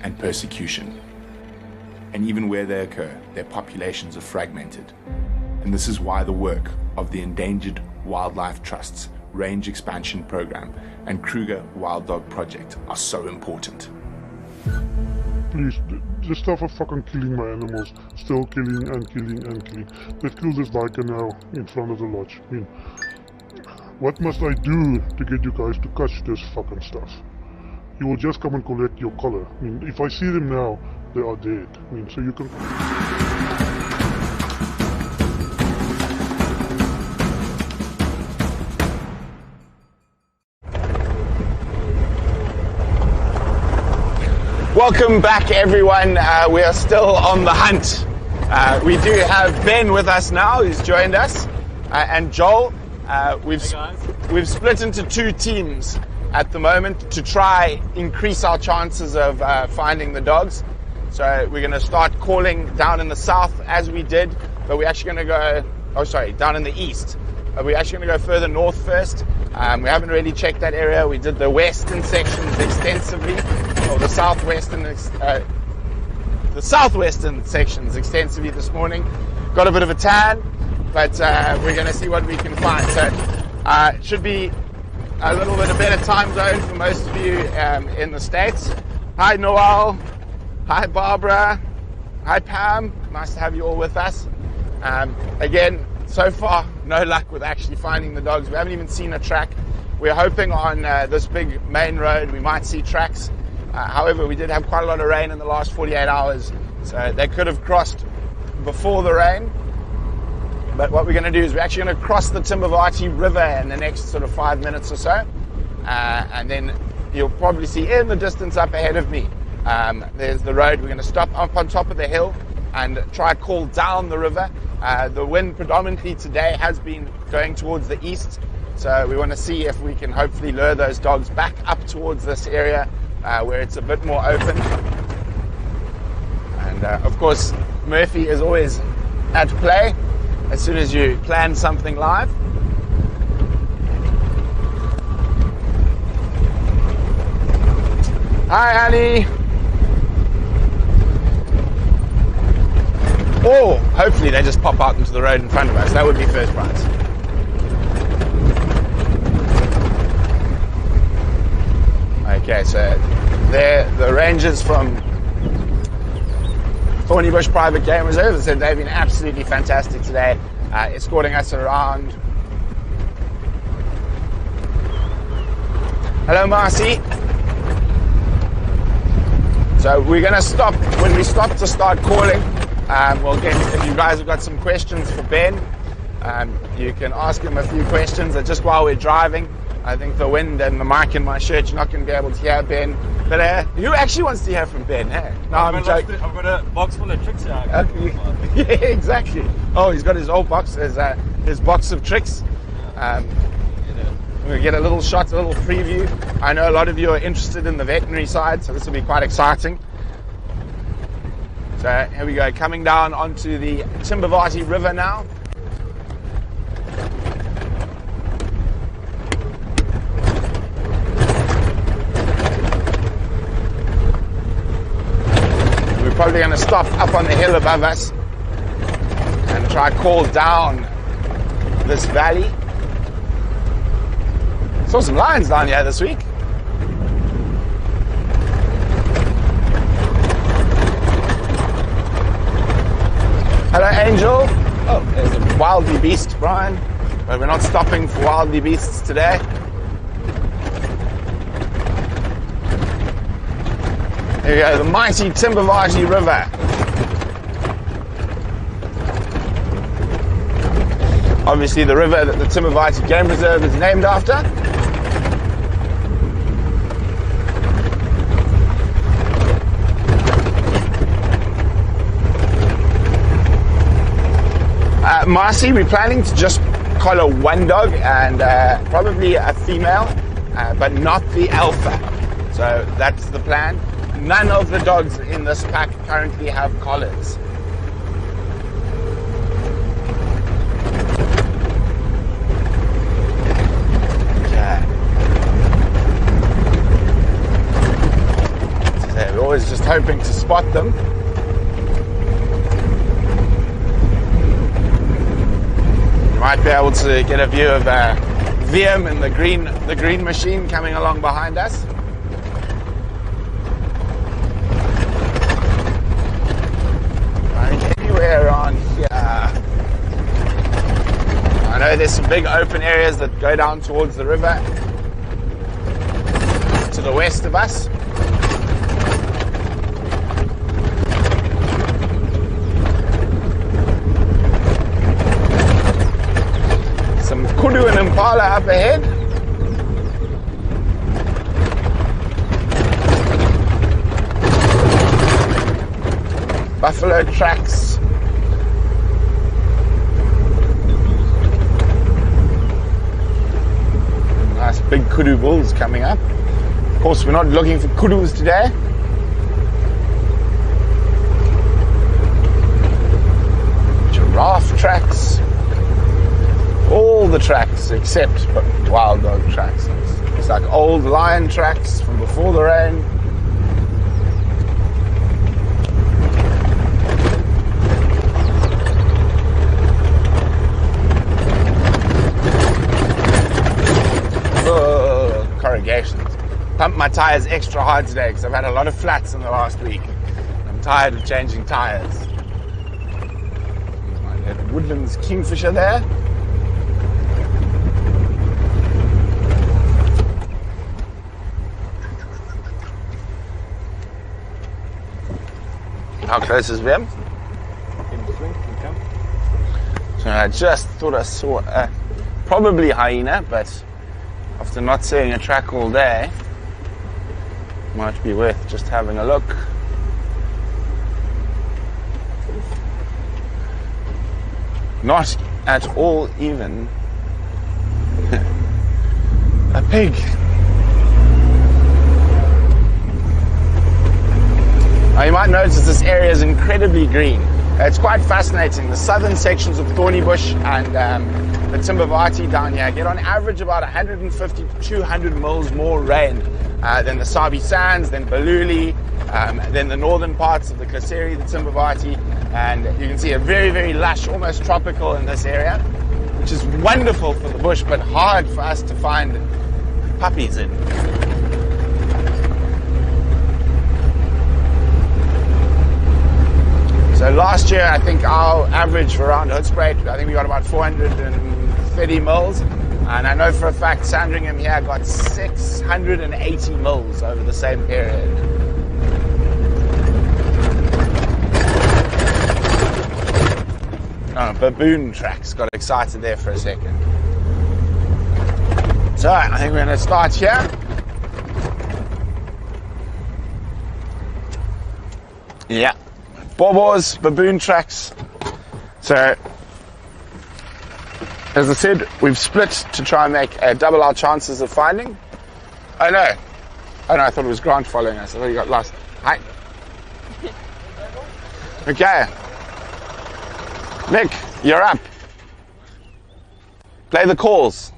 and persecution. And even where they occur, their populations are fragmented. And this is why the work of the Endangered Wildlife Trust's Range Expansion Program and Kruger Wild Dog Project are so important. Please, just stop for fucking killing my animals. Still killing and killing and killing. They've killed this Lycaon now in front of the lodge. I mean, what must I do to get you guys to catch this fucking stuff? You will just come and collect your collar. I mean, if I see them now, they are dead. I mean, so you can... Welcome back, everyone. We are still on the hunt. We do have Ben with us now, who's joined us, and Joel. We've split into two teams at the moment to try increase our chances of finding the dogs. So we're going to start calling down in the south as we did, but we're actually going to go, down in the east. We're actually going to go further north first. We haven't really checked that area. We did the western sections extensively, or the southwestern sections extensively this morning. Got a bit of a tan, but we're going to see what we can find. So it should be a little bit of better time zone for most of you in the States. Hi Noel, hi Barbara, hi Pam, nice to have you all with us. Again, so far no luck with actually finding the dogs. We haven't even seen a track. We're hoping on this big main road we might see tracks. However, we did have quite a lot of rain in the last 48 hours, so they could have crossed before the rain. But what we're going to do is we're actually going to cross the Timbavati River in the next sort of 5 minutes or so. And then you'll probably see in the distance up ahead of me, there's the road. We're going to stop up on top of the hill and try to call down the river. The wind predominantly today has been going towards the east. So we want to see if we can hopefully lure those dogs back up towards this area where it's a bit more open. And of course, Murphy is always at play as soon as you plan something live. Hi, Annie. Or hopefully they just pop out into the road in front of us. That would be first prize. Okay, so there, the rangers from Thorny Bush Private Game Reserve said they've been absolutely fantastic today, escorting us around. Hello, Marcy. So we're going to stop. When we stop to start calling, we'll get, if you guys have got some questions for Ben, you can ask him a few questions just while we're driving. I think the wind and the mic in my shirt, you're not going to be able to hear Ben. But who actually wants to hear from Ben? Hey? No, I'm joking. I've got a box full of tricks here. Yeah, exactly. Oh, he's got his old box, his box of tricks. We'll get a little shot, a little preview. I know a lot of you are interested in the veterinary side, so this will be quite exciting. So here we go, coming down onto the Timbavati River now. We're probably going to stop up on the hill above us and try to call down this valley. Saw some lions down here this week. Hello, Angel. Oh, there's a wildly beast, Brian. But we're not stopping for wildly beasts today. There we go, the mighty Timbavati River. Obviously the river that the Timbavati Game Reserve is named after. Marcy, we're planning to just collar one dog and probably a female, but not the alpha. So that's the plan. None of the dogs in this pack currently have collars. Okay. So we're always just hoping to spot them. You might be able to get a view of VM and the green machine coming along behind us. Anywhere around here. I know there's some big open areas that go down towards the river to the west of us. Some kudu and impala up ahead. Buffalo tracks. Nice big kudu bulls coming up. Of course, we're not looking for kudus today. Giraffe tracks. All the tracks except wild dog tracks. It's like old lion tracks from before the rain. Corrugations. Pumped my tires extra hard today because I've had a lot of flats in the last week. I'm tired of changing tires. Woodlands kingfisher there. How close is Vim? So I just thought I saw probably hyena, but after not seeing a track all day, might be worth just having a look. Not at all even a pig. Now you might notice this area is incredibly green. It's quite fascinating. The southern sections of Thorny Bush and the Timbavati down here get on average about 150 to 200 mils more rain than the Sabi Sands, then Baluli, then the northern parts of the Kaseri, the Timbavati, and you can see a very, very lush, almost tropical in this area, which is wonderful for the bush, but hard for us to find puppies in. So last year, I think our average for around Hoedspruit, I think we got about 430 mils. And I know for a fact Sandringham here got 680 mils over the same period. Oh, baboon tracks, got excited there for a second. So I think we're going to start here. Yeah. Bobos, baboon tracks. So, as I said, we've split to try and make double our chances of finding. Oh no, I thought it was Grant following us. I thought he got lost. Hi. Okay. Nick, you're up. Play the calls.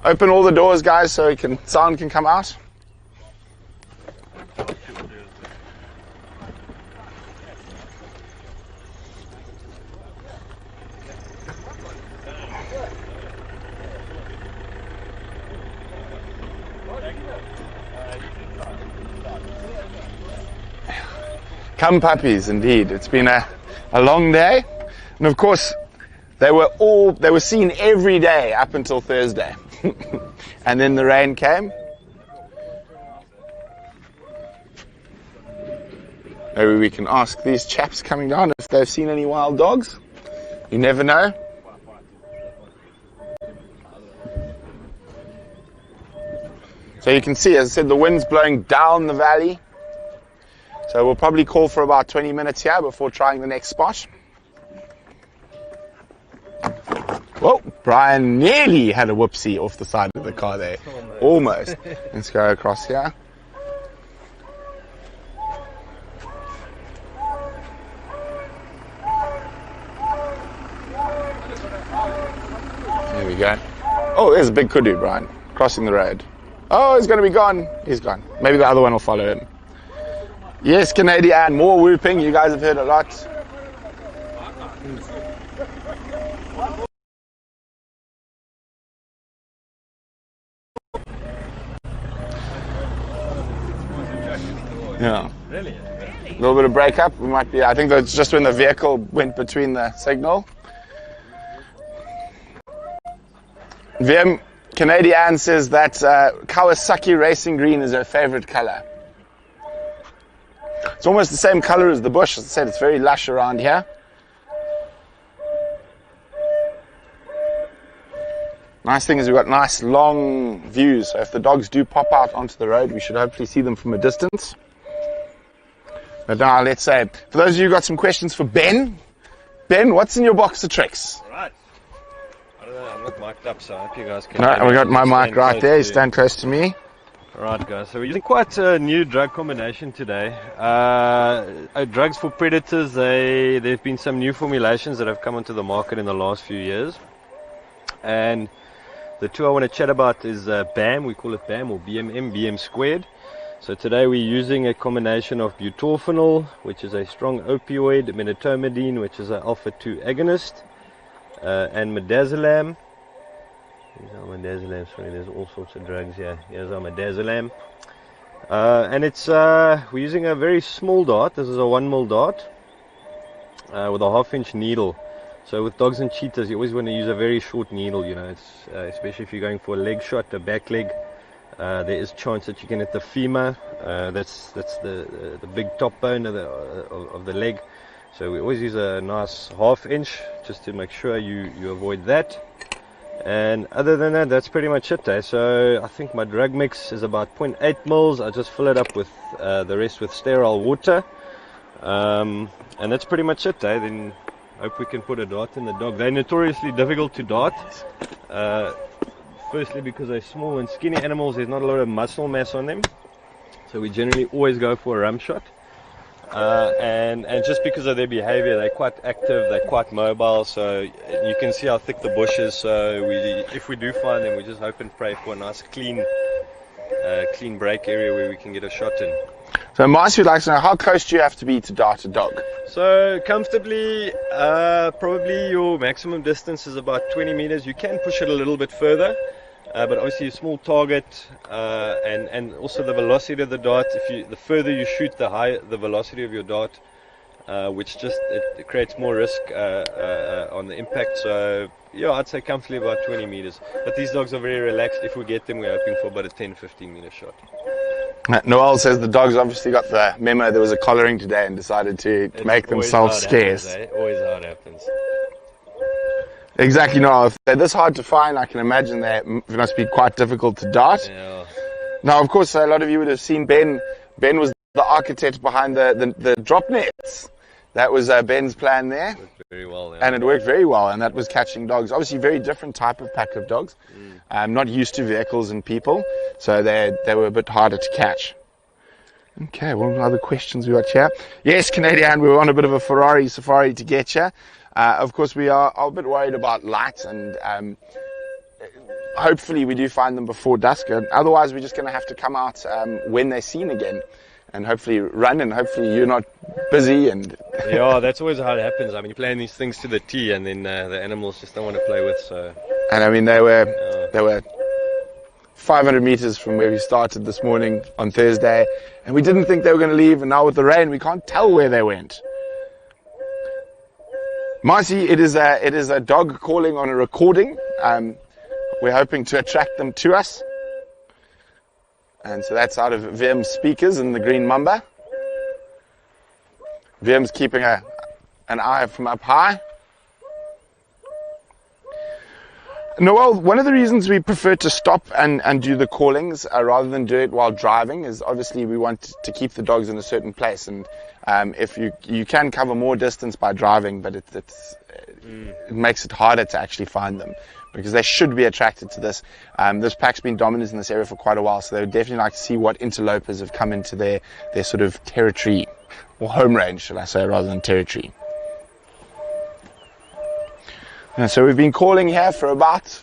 Open all the doors, guys, so sound can come out. Come puppies, indeed. It's been a long day. And of course, they were seen every day up until Thursday. And then the rain came. Maybe we can ask these chaps coming down if they've seen any wild dogs. You never know. So you can see, as I said, the wind's blowing down the valley. So we'll probably call for about 20 minutes here before trying the next spot. Whoa, Brian nearly had a whoopsie off the side of the car there. Almost. Let's go across here. There we go. Oh, there's a big kudu, Brian, crossing the road. Oh, he's going to be gone. He's gone. Maybe the other one will follow him. Yes, Canadian, more whooping. You guys have heard a lot. Yeah. Really? A little bit of breakup. We might be. I think that's just when the vehicle went between the signal. VM Canadian says that Kawasaki Racing Green is her favorite color. It's almost the same color as the bush. As I said, it's very lush around here. Nice thing is we've got nice long views. So if the dogs do pop out onto the road, we should hopefully see them from a distance. But now let's say, for those of you who got some questions for Ben. Ben, what's in your box of tricks? All right. I don't know, I'm not mic'd up, so I hope you guys can. No, we got my mic right there. You stand close to me. Alright guys, so we're using quite a new drug combination today. Drugs for predators, there have been some new formulations that have come onto the market in the last few years. And the two I want to chat about is BAM, we call it BAM or BMM, BM squared. So today we're using a combination of butorphanol, which is a strong opioid, medetomidine, which is an alpha-2 agonist, and midazolam. These are midazolam, sorry, there's all sorts of drugs here. Here's our midazolam. And it's, we're using a very small dart. This is a 1 mil dart with a 1/2 inch needle. So with dogs and cheetahs, you always want to use a very short needle, you know, it's, especially if you're going for a leg shot, a back leg. There is chance that you can hit the femur. That's the big top bone of the leg. So we always use a nice 1/2 inch just to make sure you avoid that. And other than that, that's pretty much it. So I think my drug mix is about 0.8 mils. I just fill it up with the rest with sterile water. And that's pretty much it. Then hope we can put a dart in the dog. They're notoriously difficult to dart. Firstly because they're small and skinny animals, there's not a lot of muscle mass on them. So we generally always go for a rum shot. And just because of their behavior, they're quite active, they're quite mobile, so you can see how thick the bush is. So if we do find them, we just hope and pray for a nice clean break area where we can get a shot in. So Marcy would like to know, how close do you have to be to dart a dog? So comfortably, probably your maximum distance is about 20 meters. You can push it a little bit further. But obviously a small target, and also the velocity of the dart. The further you shoot, the higher the velocity of your dart, which just it creates more risk on the impact. So yeah, I'd say comfortably about 20 meters. But these dogs are very relaxed. If we get them, we're hoping for about a 10-15 meter shot. Noel says the dogs obviously got the memo there was a collaring today and decided to make themselves scarce. Always how it happens. Exactly, no. If they're this hard to find, I can imagine they must be quite difficult to dart. Yeah. Now, of course, a lot of you would have seen Ben. Ben was the architect behind the drop nets. That was Ben's plan there. It worked very well. Yeah. And it worked very well, and that was catching dogs. Obviously, very different type of pack of dogs. Not used to vehicles and people, so they were a bit harder to catch. Okay, what other questions we got here? Yes, Canadian, we were on a bit of a Ferrari safari to get you. Of course, we are a bit worried about light, and hopefully we do find them before dusk. Otherwise, we're just going to have to come out when they're seen again, and hopefully run, and hopefully you're not busy. And yeah, that's always how it happens. I mean, you plan these things to the T, and then the animals just don't want to play with. So. And I mean, they were 500 meters from where we started this morning on Thursday, and we didn't think they were going to leave. And now with the rain, we can't tell where they went. Marcy, it is a dog calling on a recording. We're hoping to attract them to us. And so that's out of VM's speakers in the Green Mamba. VM's keeping an eye from up high. Noel, one of the reasons we prefer to stop and do the callings rather than do it while driving is obviously we want to keep the dogs in a certain place, and if you can cover more distance by driving, but it makes it harder to actually find them because they should be attracted to this. This pack's been dominant in this area for quite a while, so they would definitely like to see what interlopers have come into their sort of territory, or home range, should I say, rather than territory. So we've been calling here for about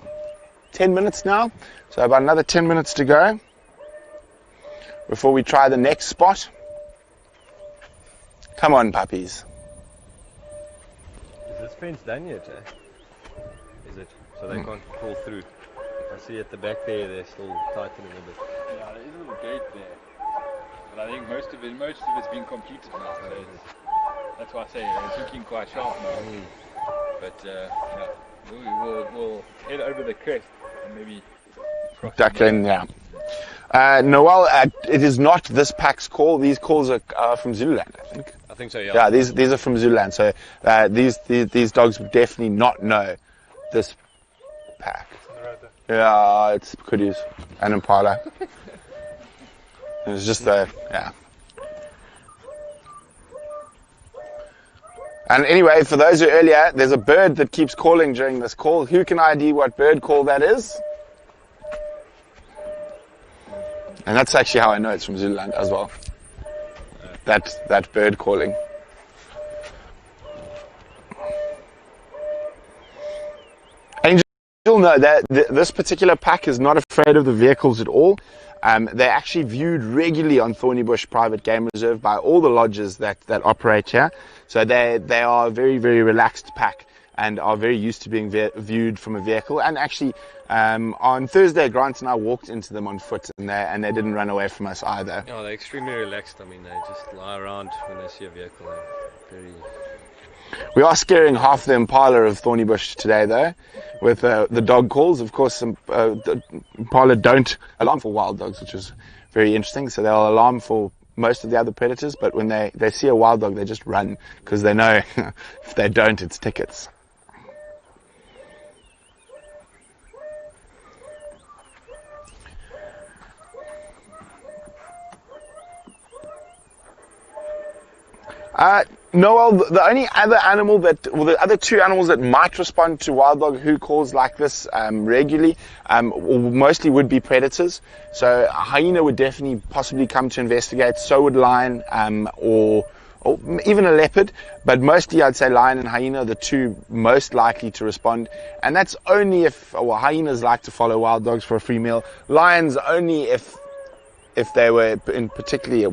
10 minutes now, so about another 10 minutes to go. before we try the next spot. Come on, puppies. Is this fence done yet, eh? Is it? So they can't crawl through. I see at the back there, they're still tightening a bit. Yeah, there is a little gate there. But I think most of it's been completed now. So that's why I say it's looking quite sharp now. But yeah, we'll head over the crest and maybe cross. Duck in, yeah. Noel, it is not this pack's call. These calls are from Zululand, I think. I think so, yeah. Yeah, these are from Zululand. So these dogs would definitely not know this pack. Yeah, it's Kudus and Impala. It's just yeah. And anyway, for those who earlier, there's a bird that keeps calling during this call. Who can ID what bird call that is? And that's actually how I know it's from Zululand as well. That bird calling. Angel, no, this particular pack is not afraid of the vehicles at all. They're actually viewed regularly on Thornybush Private Game Reserve by all the lodges that operate here. So they are a very, very relaxed pack and are very used to being viewed from a vehicle. And actually, on Thursday, Grant and I walked into them on foot, and they didn't run away from us either. Yeah, they're extremely relaxed. I mean, they just lie around when they see a vehicle. Very... We are scaring half the Impala of Thornybush today, though, with the dog calls. Of course, the Impala don't alarm for wild dogs, which is very interesting. So they'll alarm for most of the other predators, but when they see a wild dog, they just run, because they know if they don't, it's tickets. Noel, the only other animal the other two animals that might respond to wild dog who calls like this regularly, mostly would be predators. So a hyena would definitely possibly come to investigate. So would lion, or even a leopard. But mostly, I'd say lion and hyena are the two most likely to respond. And that's only if hyenas like to follow wild dogs for a free meal. Lions only if they were in particularly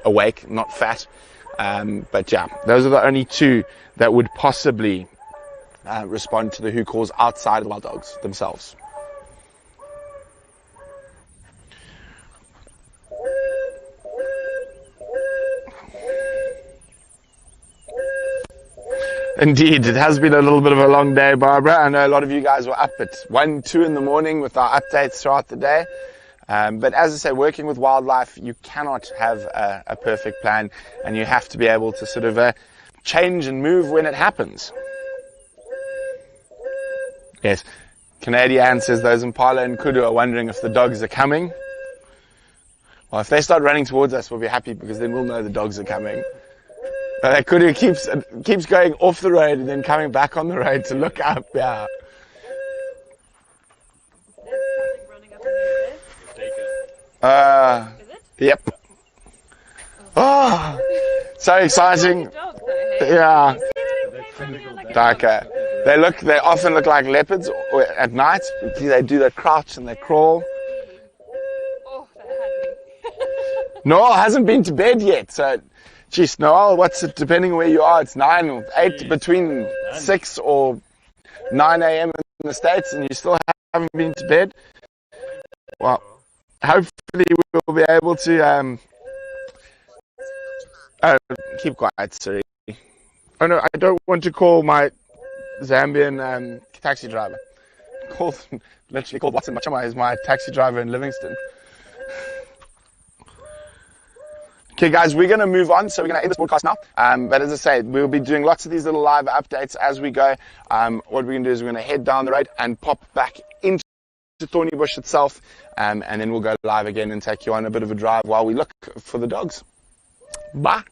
awake, not fat. But yeah, those are the only two that would possibly respond to the who calls outside of the wild dogs themselves. Indeed, it has been a little bit of a long day, Barbara. I know a lot of you guys were up at 1, 2 in the morning with our updates throughout the day. But as I say, working with wildlife, you cannot have a perfect plan, and you have to be able to sort of change and move when it happens. Yes, Canadian says those Impala and Kudu are wondering if the dogs are coming. Well, if they start running towards us, we'll be happy, because then we'll know the dogs are coming. But Kudu keeps going off the road and then coming back on the road to look up. Yeah. Yep. Oh, so exciting. Yeah. Okay. They often look like leopards at night. They do the crouch and they crawl. Oh, that had me. Noel hasn't been to bed yet, so, geez, Noel, what's it, depending on where you are, it's 9 or 8, between 6 or 9 a.m. in the States, and you still haven't been to bed? Well, hopefully we'll be able to, keep quiet, sorry. Oh no, I don't want to call my Zambian taxi driver. Literally called Watson Machama is my taxi driver in Livingston. Okay guys, we're going to move on, so we're going to end this broadcast now. But as I say, we'll be doing lots of these little live updates as we go. What we're going to do is we're going to head down the road and pop back into Thornybush itself, and then we'll go live again and take you on a bit of a drive while we look for the dogs. Bye.